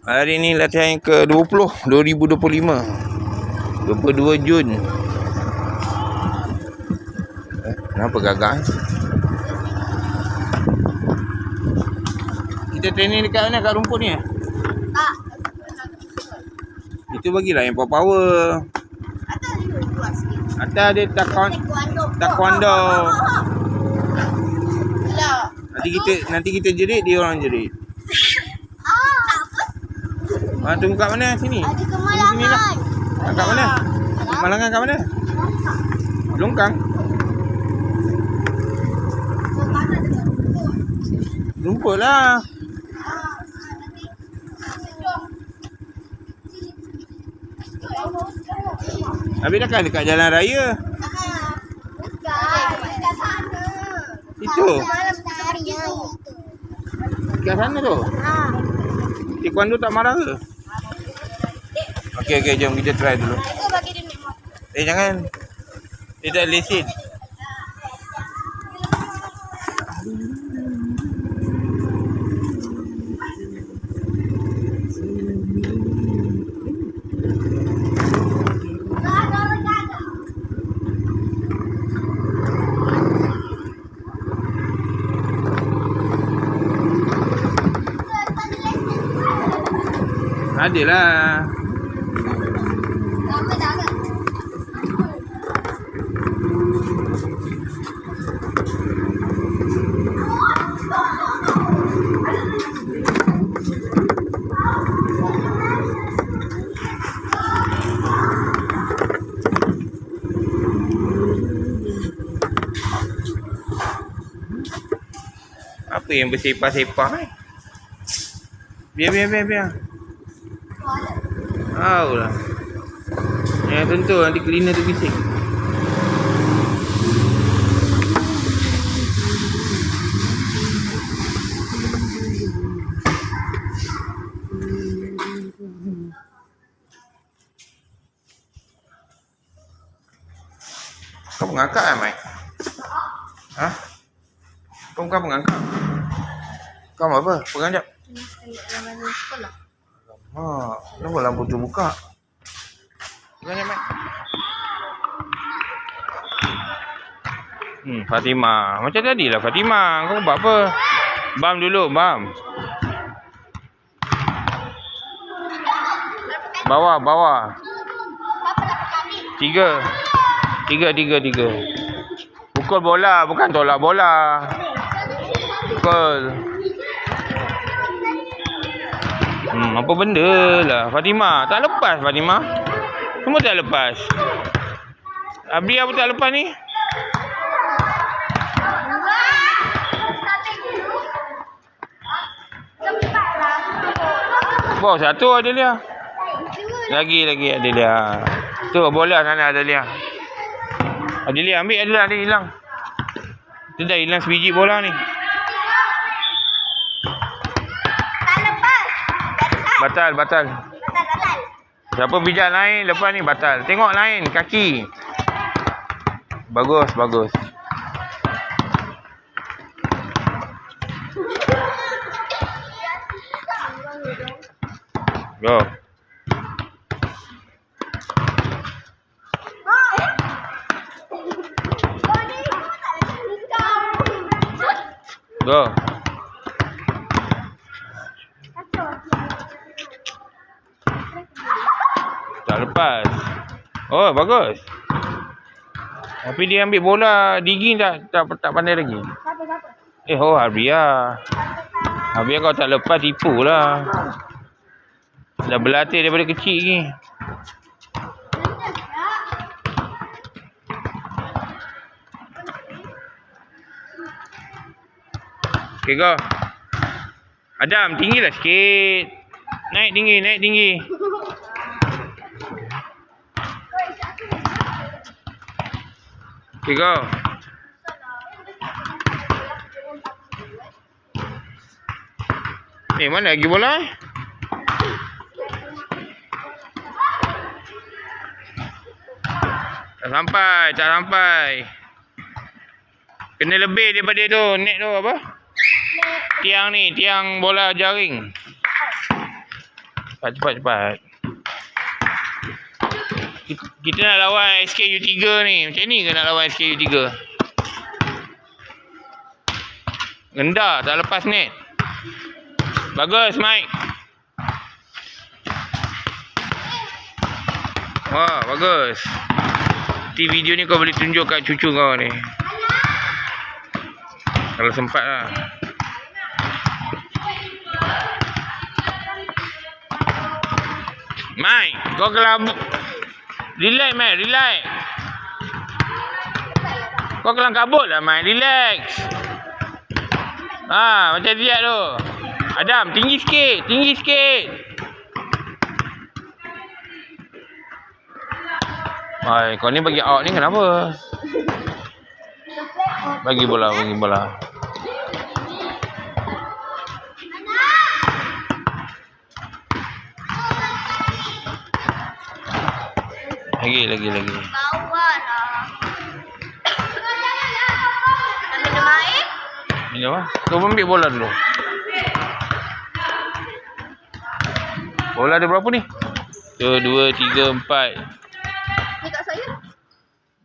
Hari ni latihan yang ke-20 2025 22 Jun. Kenapa gagak? Kita training dekat mana? Kat rumput ni? Tak. Itu bagilah yang power. Atas dia buat sikit. Atas ada taekwondo. Lah. Nanti kita jerit, dia orang jerit. Tunggu kat mana? Sini. Ada Tunggu sini lah. kemalangan. Kat mana? Kemalangan kat mana? Longkang. Rumput lah. Habis dah kan dekat jalan raya. Bukan. Dekat sana. Itu. Malam cari yang itu. Dekat sana tu. Taekwondo tak marah ke? Okey, jom kita try dulu. Itu bagi dia naik motor. Jangan. Dia tak lesen. Adalah. Lama dah kan? Apa yang bersepah-sepah ni? Biar. Tahu lah. Yang tentu nanti cleaner tu bising. Kau mengangkat kan, Mike? Hah? Kau bukan pengangkat? Kau apa? Pegang jap. Sekolah. Kenapa lampu tu buka? Pegang jap, Mike. Fatimah. Macam tadilah Fatimah. Kau buat apa? Bam dulu, bam. Bawah. 3. Pukul bola, bukan tolak bola. Pukul. Apa benda lah Fatimah. Tak lepas Fatimah. Semua tak lepas. Abri apa tak lepas ni? Bawa satu Adelia. Lagi Adelia. Tu bola sana Adelia. Adelia ambil Adelia, dia hilang. Dia dah hilang sebiji bola ni. Batal. Siapa bijak lain lepas ni batal. Tengok lain kaki. Bagus. Go. Go. Tak lepas. Oh, bagus. Tapi dia ambil bola Digi tak pandai lagi. Siapa? Arbia. Arbia kau tak lepas tipu lah. Dah berlatih daripada kecil lagi. Okay, go. Adam, tinggilah sikit. Naik tinggi. Okay, go. Mana lagi bola? Tak sampai. Kena lebih daripada tu. Net tu apa? Tiang bola jaring. Cepat. Kita nak lawan SKU3 ni. Macam ni ke nak lawan SKU3? Rendah, tak lepas net. Bagus, Mike. Wah, bagus. Nanti video ni kau boleh tunjuk kat cucu kau ni. Kalau sempat lah. Mike, kau kalau relax, Mike, relax. Kau kelang kabut lah, Mike, relax. Macam Ziyad tu. Adam, tinggi sikit. Hai, kau ni bagi out ni kenapa? Bagi bola. Lagi. Bawah lah. Minum air? Minum lah. Kau ambil bola dulu. Bola ada berapa ni? 1, 2, 3, 4. Ni kat saya.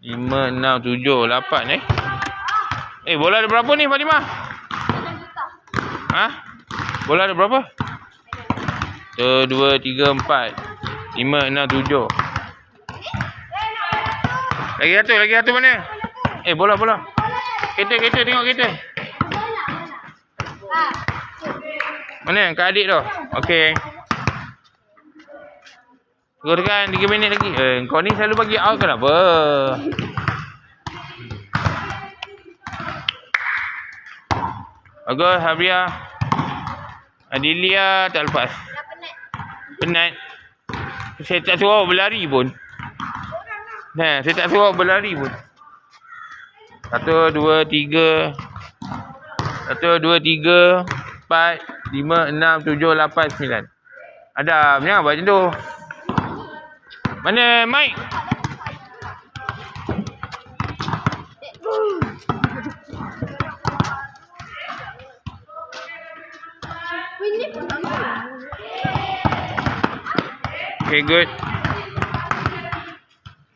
5, 6, 7, 8 bola ada berapa ni, Fatimah? Bola ada berapa? 1, 2, 3, 4. 5, 6, 7. Lagi satu mana? Bola. Kereta, tengok kereta. Mana? Kat adik tu. Okey. Kau tekan 3 minit lagi. Kau ni selalu bagi out kenapa? Bagus, Habria. Adilia tak lepas. Penat. Saya tak suruh berlari pun. Saya tak suruh berlari pun. 1, 2, 3. 1, 2, 3, 4, 5, 6, 7, 8, 9. Adam, jangan buat macam tu. Mana Mike? Okay, good.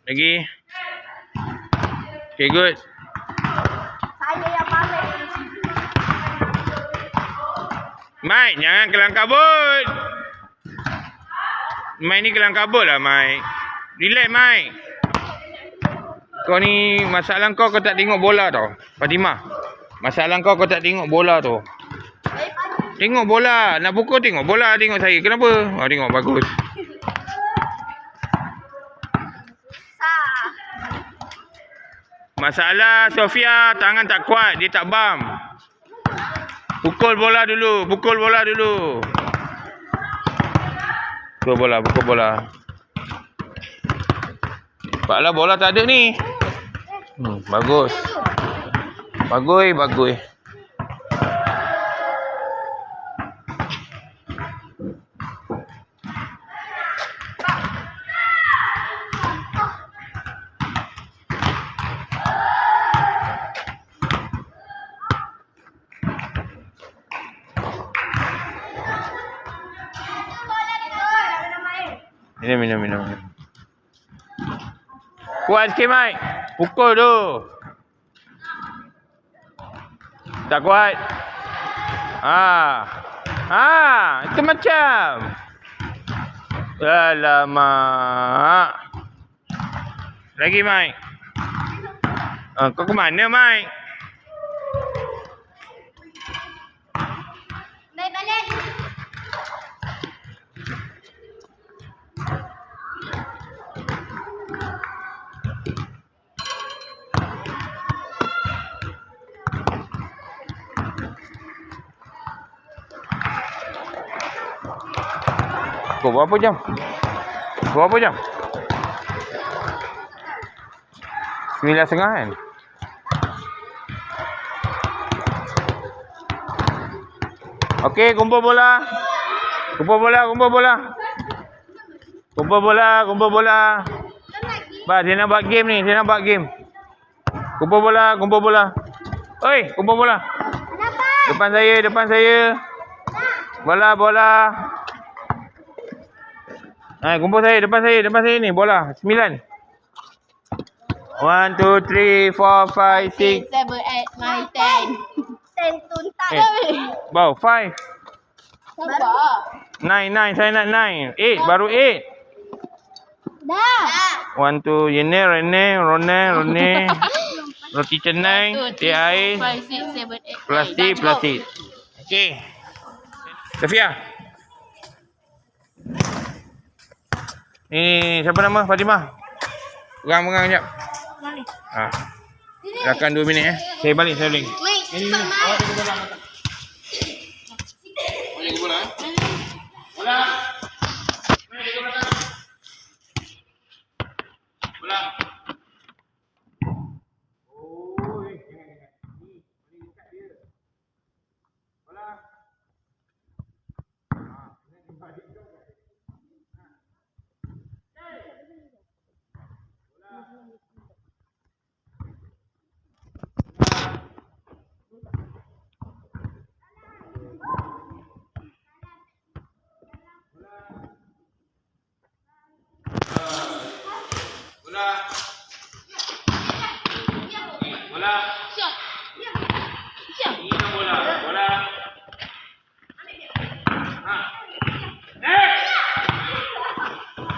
Lagi. Okay, good. Saya yang paling. Mike, jangan kelang kabut. Mike ni kelang kabut lah, Mike. Relax, Mike. Kau ni, masalah kau tak tengok bola tau. Fatimah, masalah kau tak tengok bola tu. Tengok bola. Nak pukul tengok bola. Tengok saya. Kenapa? Tengok bagus. Masalah Sofia, tangan tak kuat. Dia tak bam. Pukul bola dulu. Pukul bola. Nampaklah bola tak ada ni. Bagus. Bagus. Minum. Kuat sikit, Mike. Pukul tu. Tak kuat. Itu macam. Alamak. Lagi, Mike. Kau ke mana, Mike? Balik. Kau berapa jam? 9:30 kan? Okey, kumpul bola. Ba, dia nak buat game ni. Kumpul bola. Oi, kumpul bola. Depan saya. Bola. Kumpul saya. Depan saya ni. Bola. 9. 1, 2, 3, 4, 5, 6. 7, 8, 9, 10. 10 tuntas. Bau. 5. Sabar. 9. Saya nak 9. 8. Baru 8. Dah. 1, 2, Rene. Roti canai. Teh air. 5, 6, 7, 8. Plastik. Okey. Safia. Ni siapa nama? Fatimah. Pegang sekejap. Silakan 2 minit Saya balik. Mai, cepat mai. Awak jaga bola. Awak jaga bola Bola. Mai jaga belakang. Bola. Oi, jangan. Ni, paling dekat dia. Bola. Ini tempat dia tu kan. Bola. Ini nak bola.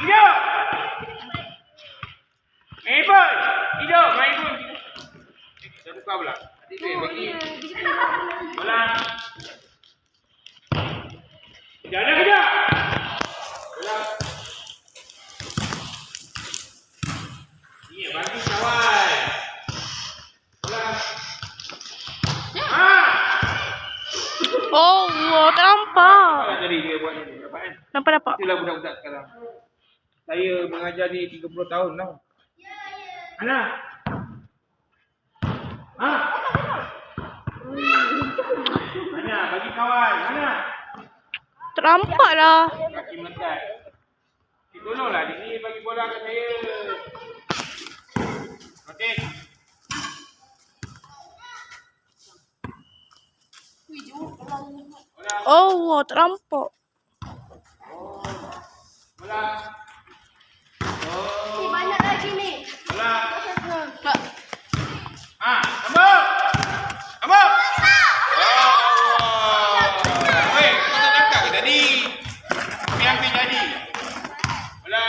Hidup. Main pun. Kita buka pula. Adik bagi. Bola. Kejap. Bola. Ni bagi kawan. Bola. Oh, ternampak. Jadi dia buat ni. Dapat kan? Nampak. Itulah budak-budak sekarang. Saya mengajar ni 30 tahun tau. Ana. Ana, bagi kawan. Ana. Ternampak lah. Kaki melekat. Tolonglah dia ni bagi bola kat saya. Okey. Oh, ternampak. Bola. Ni banyak lagi ni. Bola. Sambung. Weh, kau tak tangkap ke tadi? Hampir jadi. Bola.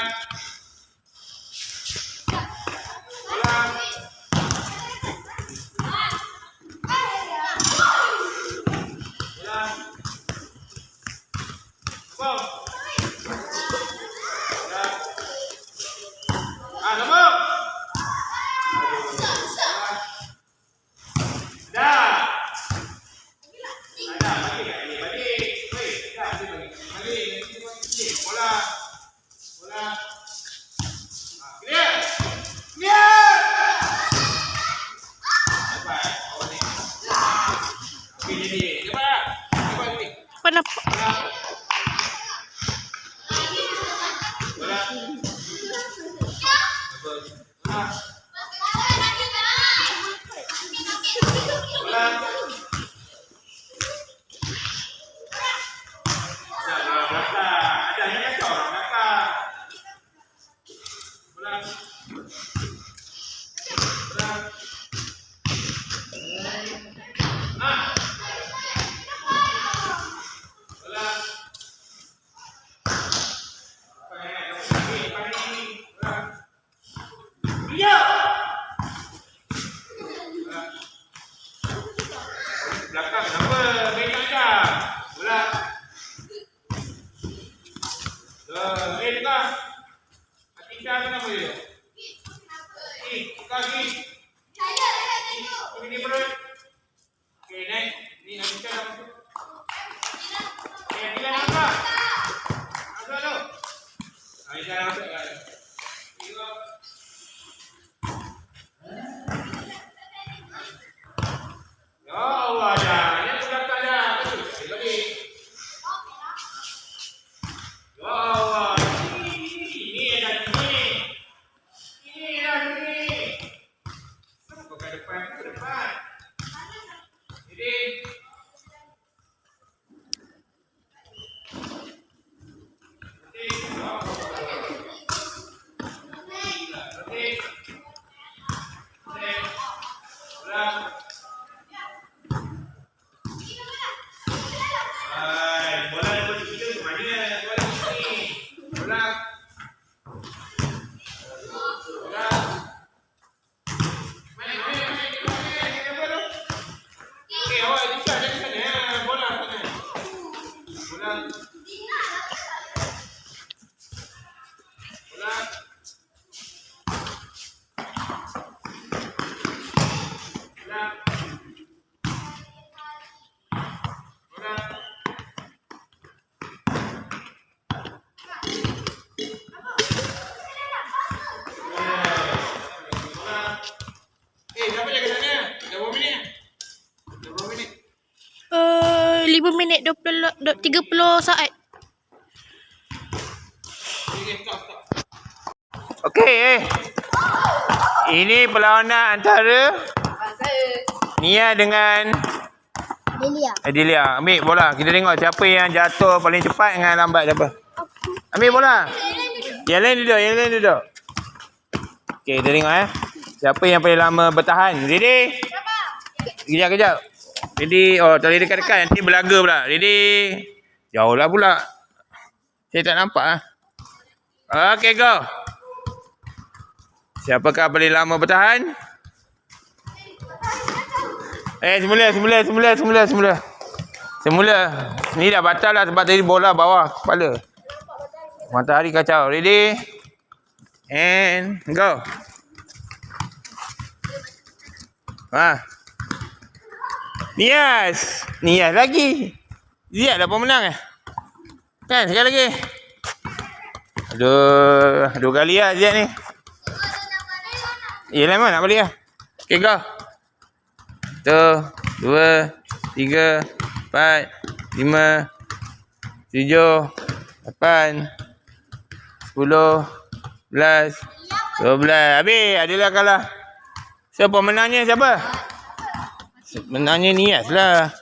Apa nampak? Belakang kenapa? Megang je. Bola. Tengah. Atika kenapa dia? Tukar lagi. Ini perut. Okey, next. Ni Atika dah masuk. Okey, Atika dah masuk. Masuk tu. Atika dah masuk. Tengok. Ya Allah dah. Ini belakang dah. Betul. Lagi. Ya Allah. Ini dah sini. Ini dah sini. Kenapa ke depan? Ke depan. Jadi. Ya Allah. 25 minit 30 saat. Okey. Ini perlawanan antara Nia dengan Adelia. Ambil bola. Kita tengok siapa yang jatuh paling cepat dengan lambat siapa. Ambil bola. Yang lain duduk. Okey, kita tengok siapa yang paling lama bertahan. Ready? Kejap. Ready. Oh, tak boleh dekat-dekat. Nanti berlaga pula. Ready? Jauh lah pula. Saya tak nampak. Okey, go. Siapakah paling lama bertahan? Semula. Ni dah batal lah sebab tadi bola bawah kepala. Matahari kacau. Ready? And go. Nias lagi. Ziad dah pemenang kan sekali lagi. Aduh, 2 kali lah Ziad ni. Yelah mana nak balik lah. Okay, go. 1, 2, 3, 4, 5, 7, 8, 10, 11, 12. Habis, adalah kalah. So, pemenangnya siapa? Menangnya Nias lah.